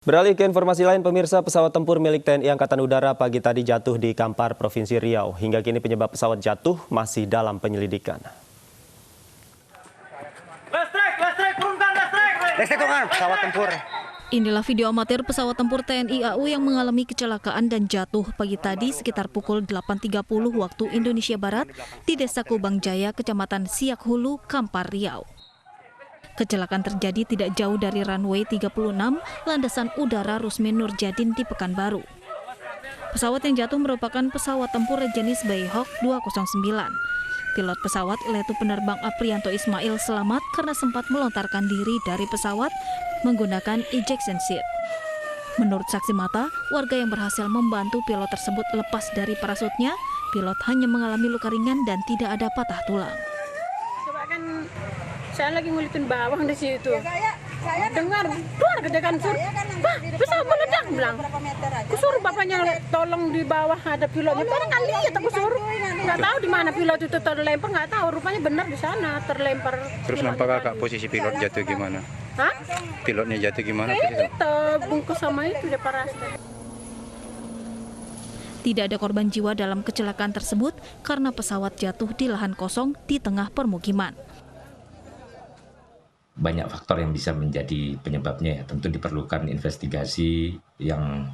Beralih ke informasi lain, pemirsa, pesawat tempur milik TNI Angkatan Udara pagi tadi jatuh di Kampar, Provinsi Riau. Hingga kini penyebab pesawat jatuh masih dalam penyelidikan. Pesawat tempur. Inilah video amatir pesawat tempur TNI AU yang mengalami kecelakaan dan jatuh pagi tadi sekitar pukul 8.30 waktu Indonesia Barat di Desa Kubang Jaya, Kecamatan Siak Hulu, Kampar, Riau. Kecelakaan terjadi tidak jauh dari runway 36 landasan udara Rusmin Nurjadin di Pekanbaru. Pesawat yang jatuh merupakan pesawat tempur jenis Bayhawk 209. Pilot pesawat Letu Penerbang Aprianto Ismail selamat karena sempat melontarkan diri dari pesawat menggunakan ejection seat. Menurut saksi mata, warga yang berhasil membantu pilot tersebut lepas dari parasutnya, pilot hanya mengalami luka ringan dan tidak ada patah tulang. Coba kan saya lagi ngulitin bawah di situ. Saya dengar keluar kedekan sur, wah pesawat meledak bilang. Kusuruh bapaknya tolong di bawah ada pilotnya. Padahal nggak lihat aku suruh. Nggak tahu di mana pilot itu terlempar, nggak tahu. Rupanya benar di sana terlempar. Terus nampak kakak posisi pilot jatuh gimana? Hah? Pilotnya jatuh gimana? Kita bungkus sama itu dia parasnya. Tidak ada korban jiwa dalam kecelakaan tersebut karena pesawat jatuh di lahan kosong di tengah permukiman. Banyak faktor yang bisa menjadi penyebabnya ya. Tentu diperlukan investigasi yang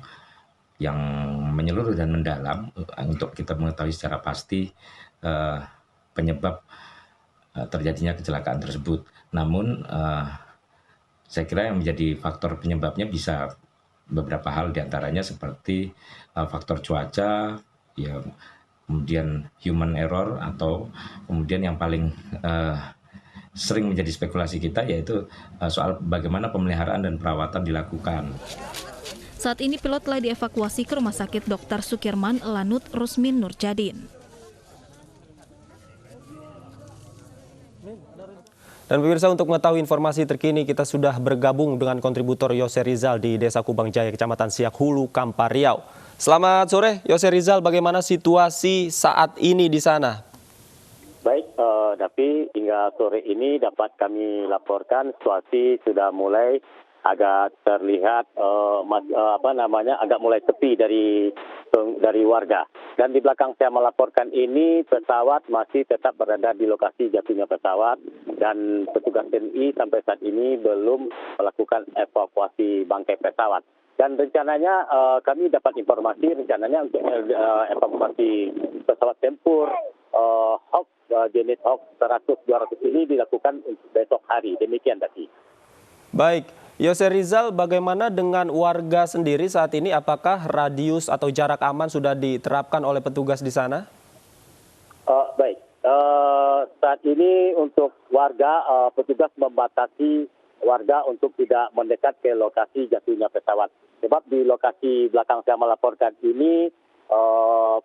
menyeluruh dan mendalam untuk kita mengetahui secara pasti penyebab terjadinya kecelakaan tersebut. Namun saya kira yang menjadi faktor penyebabnya bisa beberapa hal, diantaranya seperti faktor cuaca, ya, kemudian human error, atau kemudian yang paling sering menjadi spekulasi kita yaitu soal bagaimana pemeliharaan dan perawatan dilakukan. Saat ini pilot telah dievakuasi ke Rumah Sakit Dr. Sukirman Lanut Rusmin Nurjadin. Dan pemirsa, untuk mengetahui informasi terkini kita sudah bergabung dengan kontributor Yose Rizal di Desa Kubang Jaya, Kecamatan Siak Hulu, Kampar, Riau. Selamat sore, Yose Rizal, bagaimana situasi saat ini di sana? Baik, Dapi, hingga sore ini dapat kami laporkan situasi sudah mulai agak terlihat agak mulai sepi dari warga. Dan di belakang saya melaporkan ini, pesawat masih tetap berada di lokasi jatuhnya pesawat, dan petugas TNI sampai saat ini belum melakukan evakuasi bangkai pesawat. Dan rencananya kami dapat informasi rencananya untuk evakuasi pesawat tempur Hawk jenis Hawk 100-200 ini dilakukan besok hari. Demikian tadi. Baik, Yose Rizal, bagaimana dengan warga sendiri saat ini? Apakah radius atau jarak aman sudah diterapkan oleh petugas di sana? Baik, saat ini untuk warga, petugas membatasi warga untuk tidak mendekat ke lokasi jatuhnya pesawat. Sebab di lokasi belakang saya melaporkan ini,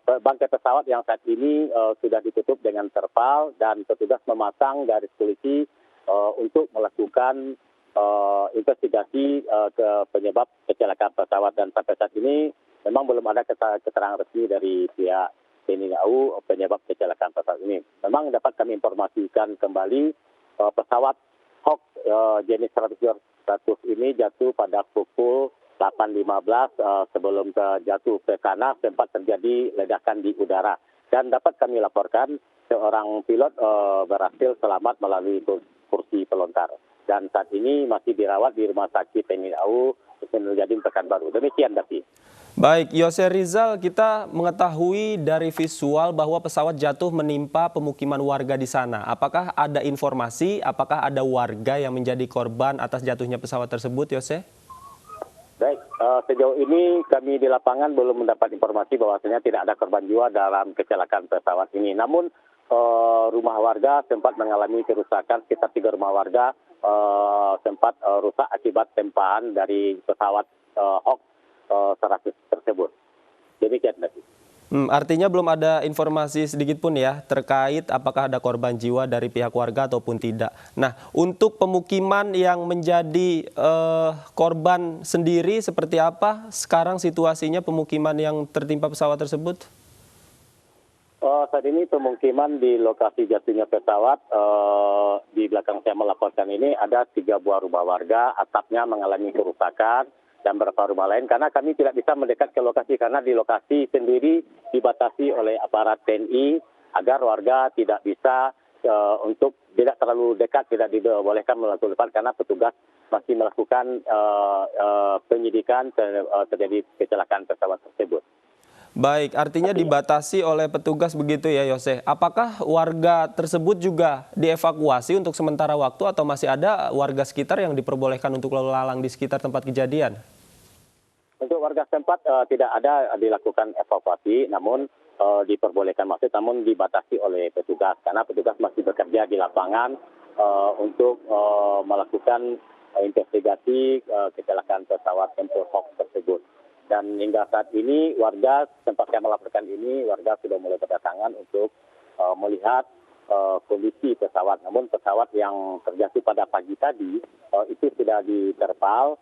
bangkai pesawat yang saat ini sudah ditutup dengan terpal, dan petugas memasang garis polisi untuk melakukan investigasi ke penyebab kecelakaan pesawat. Dan sampai saat ini memang belum ada keterangan resmi dari pihak TNI AU penyebab kecelakaan pesawat ini. Memang dapat kami informasikan kembali pesawat Hawk jenis 100 ini jatuh pada pukul 8.15 sebelum jatuh ke sana sempat terjadi ledakan di udara. Dan dapat kami laporkan seorang pilot berhasil selamat melalui kursi pelontar. Dan saat ini masih dirawat di Rumah Sakit TNI AU Rusmin Nurjadin, Pekanbaru. Demikian, Dapi. Baik, Yose Rizal, kita mengetahui dari visual bahwa pesawat jatuh menimpa pemukiman warga di sana. Apakah ada informasi, apakah ada warga yang menjadi korban atas jatuhnya pesawat tersebut, Yose? Baik, sejauh ini kami di lapangan belum mendapat informasi bahwasanya tidak ada korban jiwa dalam kecelakaan pesawat ini. Namun rumah warga sempat mengalami kerusakan, sekitar 3 rumah warga sempat rusak akibat tempahan dari pesawat Hawk 100 tersebut. Demikian, David. Artinya belum ada informasi sedikit pun ya terkait apakah ada korban jiwa dari pihak warga ataupun tidak. Nah, untuk pemukiman yang menjadi korban sendiri seperti apa sekarang situasinya pemukiman yang tertimpa pesawat tersebut? Saat ini pemukiman di lokasi jatuhnya pesawat di belakang saya melaporkan ini ada 3 buah rumah warga, atapnya mengalami kerusakan. dan beberapa rumah lain, karena kami tidak bisa mendekat ke lokasi karena di lokasi sendiri dibatasi oleh aparat TNI agar warga tidak bisa untuk tidak terlalu dekat, tidak dibolehkan melakukan karena petugas masih melakukan penyidikan terjadi kecelakaan pesawat tersebut. Baik, artinya dibatasi oleh petugas begitu ya, Yose. Apakah warga tersebut juga dievakuasi untuk sementara waktu atau masih ada warga sekitar yang diperbolehkan untuk lalu lalang di sekitar tempat kejadian? Untuk warga setempat tidak ada dilakukan evakuasi, namun diperbolehkan masuk, namun dibatasi oleh petugas karena petugas masih bekerja di lapangan untuk melakukan investigasi kecelakaan pesawat Tempur Hawk tersebut. Dan hingga saat ini warga tempat yang melaporkan ini, warga sudah mulai berdatangan untuk melihat kondisi pesawat. Namun pesawat yang terjatuh pada pagi tadi itu sudah diterpal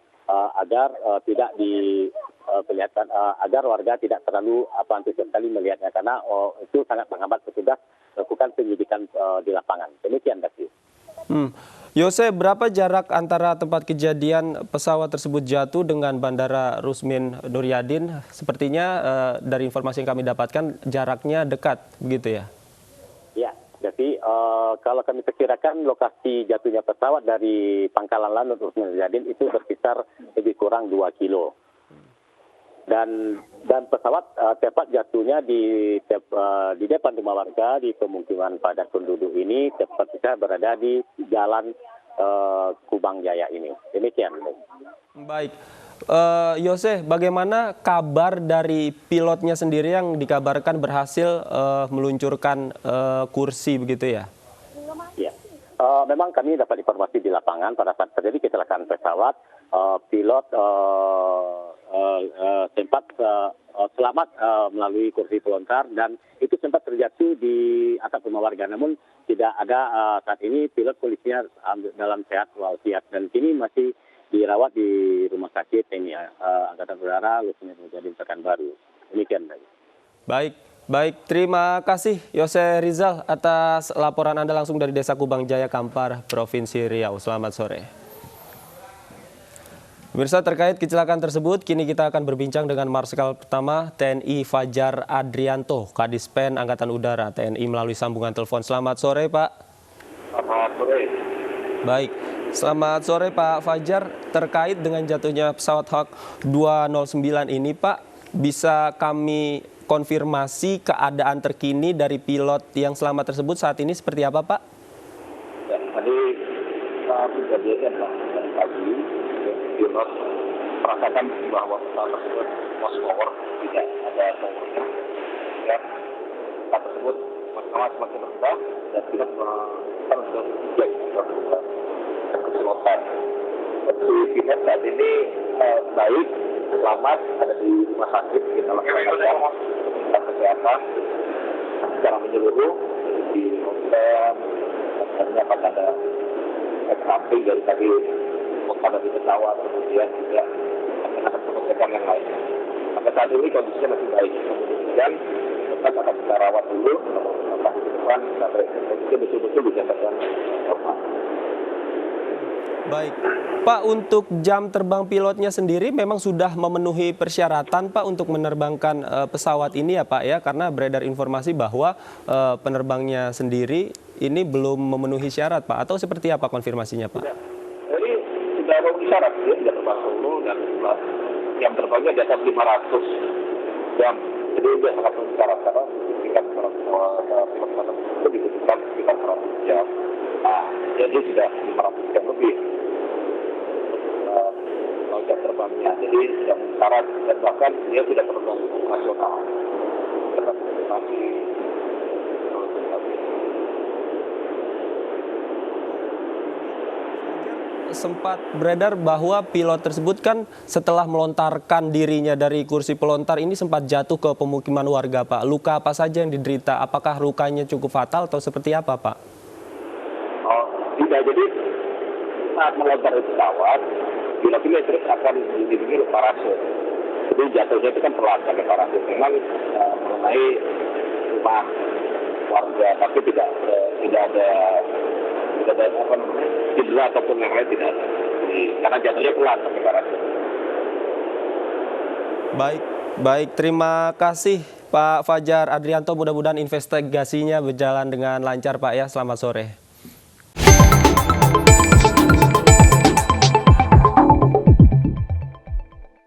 agar tidak diperlihatkan, agar warga tidak terlalu antusias sekali melihatnya karena itu sangat menghambat petugas melakukan penyidikan di lapangan. Demikian, Daki. Yose, berapa jarak antara tempat kejadian pesawat tersebut jatuh dengan Bandara Rusmin Nuryadin? Sepertinya dari informasi yang kami dapatkan jaraknya dekat, begitu ya? Ya, jadi kalau kami perkirakan lokasi jatuhnya pesawat dari Pangkalan Lanut Rusmin Nuryadin itu berkisar lebih kurang 2 kilo. Dan pesawat tepat jatuhnya di depan rumah warga di pemukiman padat penduduk ini, tepatnya berada di Jalan Kubang Jaya ini. Demikian. Baik, Yose, bagaimana kabar dari pilotnya sendiri yang dikabarkan berhasil meluncurkan kursi begitu ya? Ya, memang kami dapat informasi di lapangan pada saat terjadi kecelakaan pesawat, pilot sempat selamat melalui kursi pelontar dan itu sempat terjatuh di atap rumah warga. Namun tidak ada saat ini pilot polisinya dalam sehat walafiat dan kini masih dirawat di rumah sakit TNI Angkatan Udara Rusmin Nuryadin Pekanbaru. Demikian. Baik, terima kasih Yose Rizal atas laporan Anda langsung dari Desa Kubang Jaya, Kampar, Provinsi Riau. Selamat sore. Pemirsa, terkait kecelakaan tersebut, kini kita akan berbincang dengan Marsikal Pertama TNI Fajar Adrianto, Kadispen Angkatan Udara TNI melalui sambungan telepon. Selamat sore, Pak. Selamat sore. Baik, selamat sore Pak Fajar. Terkait dengan jatuhnya pesawat Hawk 209 ini, Pak, bisa kami konfirmasi keadaan terkini dari pilot yang selamat tersebut saat ini seperti apa, Pak? Ya, tadi saat kejadian dari pagi, pilot merasakan bahwa pesawat tersebut lost power, tidak ada powernya. Ya, pesawat tersebut semakin rendah dan pilot melakukan untuk cek keselotan. Kondisi pilot saat ini baik, selamat, ada di rumah sakit. Kita lakukan kesehatan secara menyeluruh di hotel, dan akan ada samping dari tadi ada di pesawat, kemudian juga akan pengecekan yang lainnya. Sampai saat ini kondisinya masih baik. Kemudian tetap akan kita rawat dulu, sampai ke depan sampai kondisinya betul-betul dinyatakan normal. Baik, Pak, untuk jam terbang pilotnya sendiri memang sudah memenuhi persyaratan, Pak, untuk menerbangkan pesawat ini ya, Pak, ya, karena beredar informasi bahwa penerbangnya sendiri ini belum memenuhi syarat, Pak, atau seperti apa konfirmasinya, Pak? Jadi sudah memenuhi syarat, dia tidak terbang dulu dan jam terbangnya di atas 500 jam, jadi dia sangat memenuhi syarat karena ketika pilot itu dibutuhkan sekitar 100 jam. Nah, jadi sudah 500 jam lebih jam terbangnya, jadi sudah syarat dan bahkan dia sudah terbang nasional. Sempat beredar bahwa pilot tersebut kan setelah melontarkan dirinya dari kursi pelontar ini sempat jatuh ke pemukiman warga, Pak. Luka apa saja yang diderita? Apakah lukanya cukup fatal atau seperti apa, Pak? Oh, tidak. Jadi saat melontar dari pesawat, pilot ini terus akan dilindungi parasut. Jadi jatuhnya itu kan pelan pakai parasut. Memang mengenai rumah warga, tapi tidak ada apa namanya cedera ataupun yang lain tidak ada. Jadi, karena jatuhnya pelan pakai parasut. Baik, baik. Terima kasih Pak Fajar Adrianto. Mudah-mudahan investigasinya berjalan dengan lancar Pak ya. Selamat sore.